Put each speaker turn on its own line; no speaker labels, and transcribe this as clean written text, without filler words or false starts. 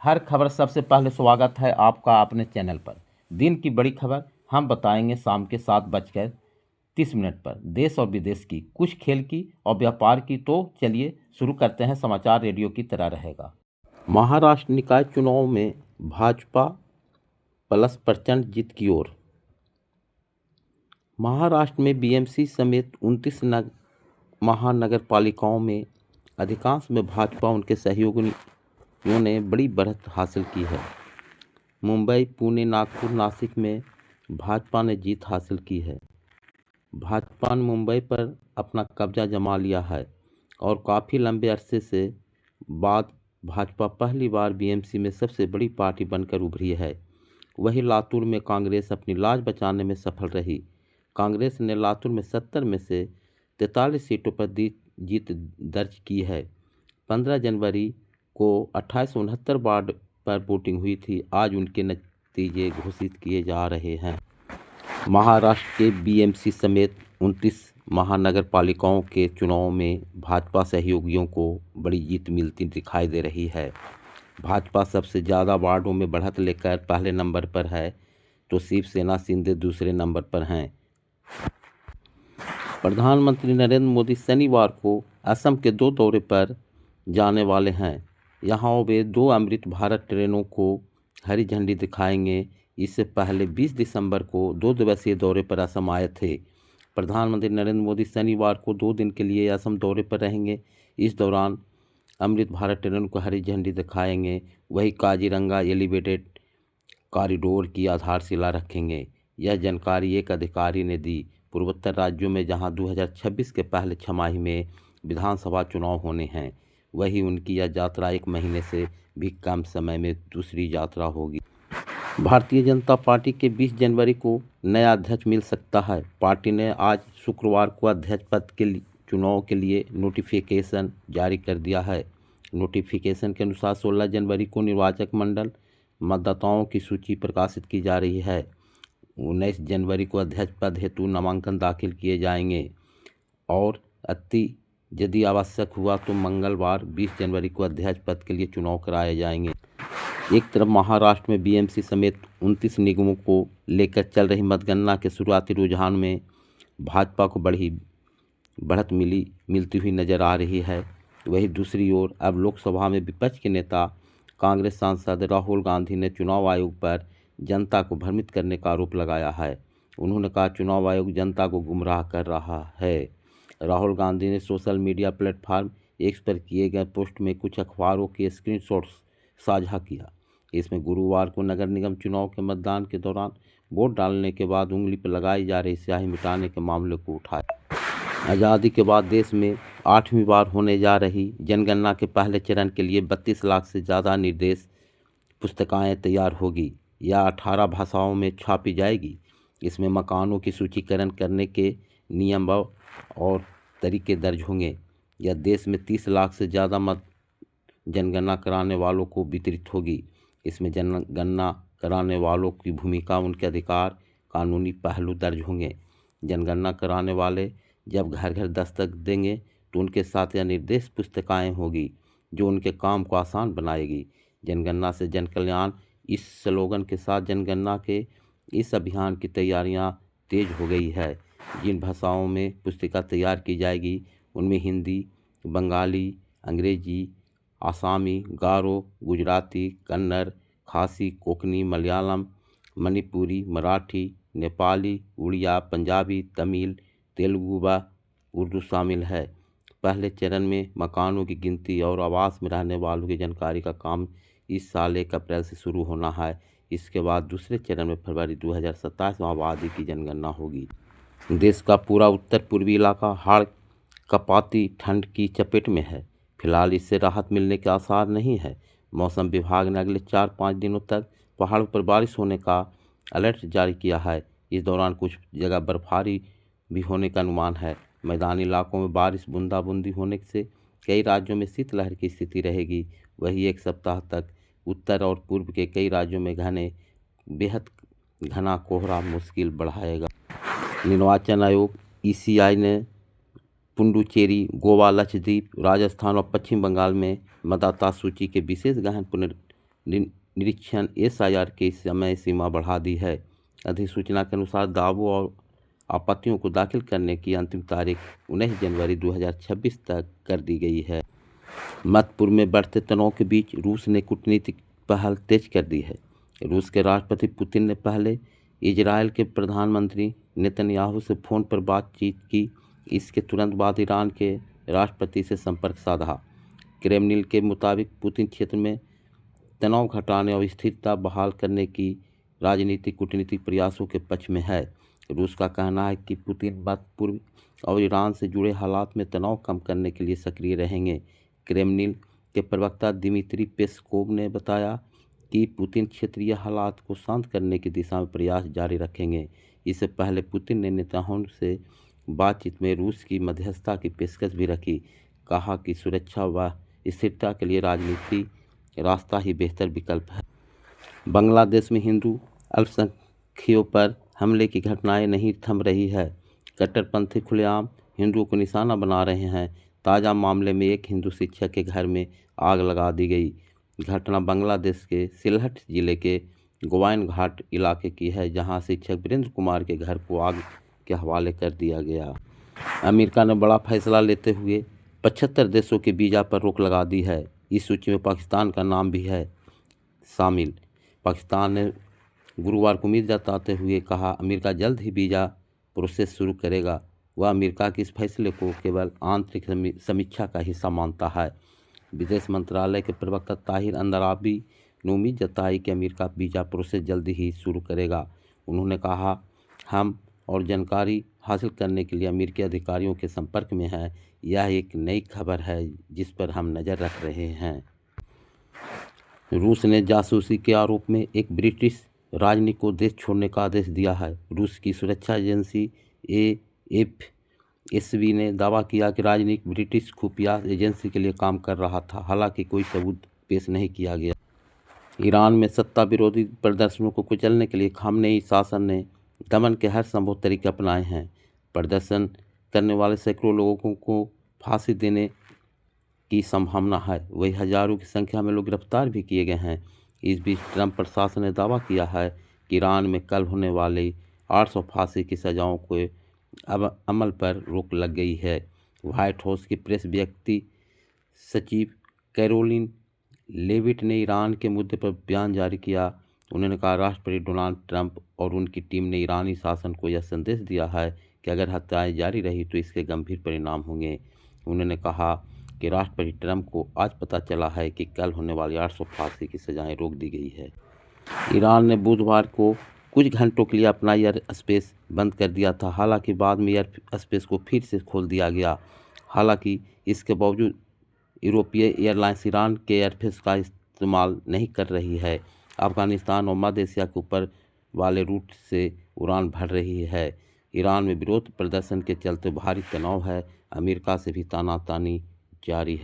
हर खबर सबसे पहले स्वागत है आपका अपने चैनल पर। दिन की बड़ी खबर हम बताएंगे शाम के 7:30 पर। देश और विदेश की, कुछ खेल की और व्यापार की। तो चलिए शुरू करते हैं। समाचार रेडियो की तरह रहेगा। महाराष्ट्र निकाय चुनाव में भाजपा प्लस प्रचंड जीत की ओर। महाराष्ट्र में बीएमसी समेत 29 महानगर पालिकाओं में अधिकांश में भाजपा उनके सहयोगियों ने बड़ी बढ़त हासिल की है। मुंबई, पुणे, नागपुर, नासिक में भाजपा ने जीत हासिल की है। भाजपा ने मुंबई पर अपना कब्जा जमा लिया है और काफ़ी लंबे अरसे से बाद भाजपा पहली बार बीएमसी में सबसे बड़ी पार्टी बनकर उभरी है। वहीं लातूर में कांग्रेस अपनी लाज बचाने में सफल रही। कांग्रेस ने लातूर में 70 में से 43 सीटों पर जीत दर्ज की है। 15 जनवरी को 2869 वार्ड पर वोटिंग हुई थी। आज उनके नतीजे घोषित किए जा रहे हैं। महाराष्ट्र के बीएमसी समेत 29 महानगर पालिकाओं के चुनाव में भाजपा सहयोगियों को बड़ी जीत मिलती दिखाई दे रही है। भाजपा सबसे ज़्यादा वार्डों में बढ़त लेकर पहले नंबर पर है, तो शिवसेना शिंदे दूसरे नंबर पर हैं। प्रधानमंत्री नरेंद्र मोदी शनिवार को असम के 2 दौरे पर जाने वाले हैं। यहाँ वे 2 अमृत भारत ट्रेनों को हरी झंडी दिखाएंगे। इससे पहले 20 दिसंबर को 2 दिवसीय दौरे पर असम आए थे। प्रधानमंत्री नरेंद्र मोदी शनिवार को 2 दिन के लिए असम दौरे पर रहेंगे। इस दौरान अमृत भारत ट्रेन को हरी झंडी दिखाएंगे। वही काजीरंगा एलिवेटेड कॉरिडोर की आधारशिला रखेंगे। यह जानकारी एक अधिकारी ने दी। पूर्वोत्तर राज्यों में जहां 2026 के पहले छमाही में विधानसभा चुनाव होने हैं, वहीं उनकी यह यात्रा 1 महीने से भी कम समय में दूसरी यात्रा होगी। भारतीय जनता पार्टी के 20 जनवरी को नया अध्यक्ष मिल सकता है। पार्टी ने आज शुक्रवार को अध्यक्ष पद के चुनाव के लिए नोटिफिकेशन जारी कर दिया है। नोटिफिकेशन के अनुसार 16 जनवरी को निर्वाचक मंडल मतदाताओं की सूची प्रकाशित की जा रही है। 19 जनवरी को अध्यक्ष पद हेतु नामांकन दाखिल किए जाएंगे और यदि आवश्यक हुआ तो मंगलवार 20 जनवरी को अध्यक्ष पद के लिए चुनाव कराए जाएंगे। एक तरफ महाराष्ट्र में बीएमसी समेत 29 निगमों को लेकर चल रही मतगणना के शुरुआती रुझान में भाजपा को बढ़त मिलती हुई नजर आ रही है। वहीं दूसरी ओर अब लोकसभा में विपक्ष के नेता कांग्रेस सांसद राहुल गांधी ने चुनाव आयोग पर जनता को भ्रमित करने का आरोप लगाया है। उन्होंने कहा, चुनाव आयोग जनता को गुमराह कर रहा है। राहुल गांधी ने सोशल मीडिया प्लेटफॉर्म एक्स पर किए गए पोस्ट में कुछ अखबारों के स्क्रीनशॉट्स साझा किया। इसमें गुरुवार को नगर निगम चुनाव के मतदान के दौरान वोट डालने के बाद उंगली पर लगाई जा रही स्याही मिटाने के मामले को उठाया। आज़ादी के बाद देश में 8वीं बार होने जा रही जनगणना के पहले चरण के लिए 32 लाख से ज़्यादा निर्देश पुस्तिकाएँ तैयार होगी। यह 18 भाषाओं में छापी जाएगी। इसमें मकानों की सूचीकरण करने के नियम और तरीके दर्ज होंगे। यह देश में 30 लाख से ज़्यादा जनगणना कराने वालों को वितरित होगी। इसमें जनगणना कराने वालों की भूमिका, उनके अधिकार, कानूनी पहलू दर्ज होंगे। जनगणना कराने वाले जब घर घर दस्तक देंगे तो उनके साथ यह निर्देश पुस्तिकाएँ होगी जो उनके काम को आसान बनाएगी। जनगणना से जन कल्याण, इस स्लोगन के साथ जनगणना के इस अभियान की तैयारियां तेज हो गई है। जिन भाषाओं में पुस्तिका तैयार की जाएगी उनमें हिंदी, बंगाली, अंग्रेजी, आसामी, गारो, गुजराती, कन्नड़, खासी, कोंकणी, मलयालम, मणिपुरी, मराठी, नेपाली, उड़िया, पंजाबी, तमिल, तेलुगु व उर्दू शामिल है। पहले चरण में मकानों की गिनती और आवास में रहने वालों की जानकारी का काम इस साल 1 अप्रैल से शुरू होना है। इसके बाद दूसरे चरण में फरवरी 2027 में आबादी की जनगणना होगी। देश का पूरा उत्तर पूर्वी इलाका हाड़ कंपाती ठंड की चपेट में है। फिलहाल इससे राहत मिलने के आसार नहीं है। मौसम विभाग ने अगले 4-5 दिनों तक पहाड़ों पर बारिश होने का अलर्ट जारी किया है। इस दौरान कुछ जगह बर्फबारी भी होने का अनुमान है। मैदानी इलाकों में बारिश, बूंदाबूंदी होने से कई राज्यों में शीतलहर की स्थिति रहेगी। वही 1 सप्ताह तक उत्तर और पूर्व के कई राज्यों में बेहद घना कोहरा मुश्किल बढ़ाएगा। निर्वाचन आयोग ईसीआई ने पुडुचेरी, गोवा, लक्षद्वीप, राजस्थान और पश्चिम बंगाल में मतदाता सूची के विशेष गहन निरीक्षण SIR की समय सीमा बढ़ा दी है। अधिसूचना के अनुसार दावों और आपत्तियों को दाखिल करने की अंतिम तारीख 19 जनवरी 2026 तक कर दी गई है। मध्य पूर्व में बढ़ते तनाव के बीच रूस ने कूटनीतिक पहल तेज कर दी है। रूस के राष्ट्रपति पुतिन ने पहले इजरायल के प्रधानमंत्री नेतन्याहू से फ़ोन पर बातचीत की। इसके तुरंत बाद ईरान के राष्ट्रपति से संपर्क साधा। क्रेमलिन के मुताबिक पुतिन क्षेत्र में तनाव घटाने और स्थिरता बहाल करने की राजनीतिक कूटनीतिक प्रयासों के पक्ष में है। रूस का कहना है कि पुतिन मध्य पूर्व और ईरान से जुड़े हालात में तनाव कम करने के लिए सक्रिय रहेंगे। क्रेमलिन के प्रवक्ता दिमित्री पेस्कोव ने बताया कि पुतिन क्षेत्रीय हालात को शांत करने की दिशा में प्रयास जारी रखेंगे। इससे पहले पुतिन ने नेतन्याहू से बातचीत में रूस की मध्यस्थता की पेशकश भी रखी। कहा कि सुरक्षा व स्थिरता के लिए राजनीति रास्ता ही बेहतर विकल्प है। बांग्लादेश में हिंदू अल्पसंख्यकों पर हमले की घटनाएं नहीं थम रही है। कट्टरपंथी खुलेआम हिंदुओं को निशाना बना रहे हैं। ताज़ा मामले में एक हिंदू शिक्षक के घर में आग लगा दी गई। घटना बांग्लादेश के सिलहट जिले के गोवाइन घाट इलाके की है, जहां शिक्षक वीरेंद्र कुमार के घर को आग के हवाले कर दिया गया। अमेरिका ने बड़ा फैसला लेते हुए 75 देशों के वीज़ा पर रोक लगा दी है। इस सूची में पाकिस्तान का नाम भी है शामिल। पाकिस्तान ने गुरुवार को उम्मीद जताते हुए कहा, अमेरिका जल्द ही वीज़ा प्रोसेस शुरू करेगा। वह अमेरिका के इस फैसले को केवल आंतरिक समीक्षा का हिस्सा मानता है। विदेश मंत्रालय के प्रवक्ता ताहिर अंदराबी ने उम्मीद जताई कि अमेरिका वीज़ा प्रोसेस जल्दी ही शुरू करेगा। उन्होंने कहा, हम और जानकारी हासिल करने के लिए अमेरिकी अधिकारियों के संपर्क में हैं। यह एक नई खबर है जिस पर हम नज़र रख रहे हैं। रूस ने जासूसी के आरोप में एक ब्रिटिश राजनयिक को देश छोड़ने का आदेश दिया है। रूस की सुरक्षा एजेंसी AFSB ने दावा किया कि राजनयिक ब्रिटिश खुफिया एजेंसी के लिए काम कर रहा था। हालांकि कोई सबूत पेश नहीं किया गया। ईरान में सत्ता विरोधी प्रदर्शनों को कुचलने के लिए खामनेई शासन ने दमन के हर संभव तरीके अपनाए हैं। प्रदर्शन करने वाले सैकड़ों लोगों को फांसी देने की संभावना है। वही हजारों की संख्या में लोग गिरफ्तार भी किए गए हैं। इस बीच ट्रंप प्रशासन ने दावा किया है कि ईरान में कल होने वाली 800 फांसी की सजाओं को अब अमल पर रोक लग गई है। व्हाइट हाउस की प्रेस व्यक्ति सचिव कैरोलिन लेविट ने ईरान के मुद्दे पर बयान जारी किया। उन्होंने कहा, राष्ट्रपति डोनाल्ड ट्रंप और उनकी टीम ने ईरानी शासन को यह संदेश दिया है कि अगर हत्याएं जारी रही तो इसके गंभीर परिणाम होंगे। उन्होंने कहा कि राष्ट्रपति ट्रंप को आज पता चला है कि कल होने वाली 800 फांसी की सजाएं रोक दी गई है। ईरान ने बुधवार को कुछ घंटों के लिए अपना एयर स्पेस बंद कर दिया था। हालांकि बाद में एयर स्पेस को फिर से खोल दिया गया। हालांकि इसके बावजूद यूरोपीय एयरलाइंस ईरान के एयरफेस का इस्तेमाल नहीं कर रही है। अफगानिस्तान और मध्य एशिया के ऊपर वाले रूट से उड़ान भर रही है। ईरान में विरोध प्रदर्शन के चलते भारी तनाव है। अमेरिका से भी तानातानी जारी है।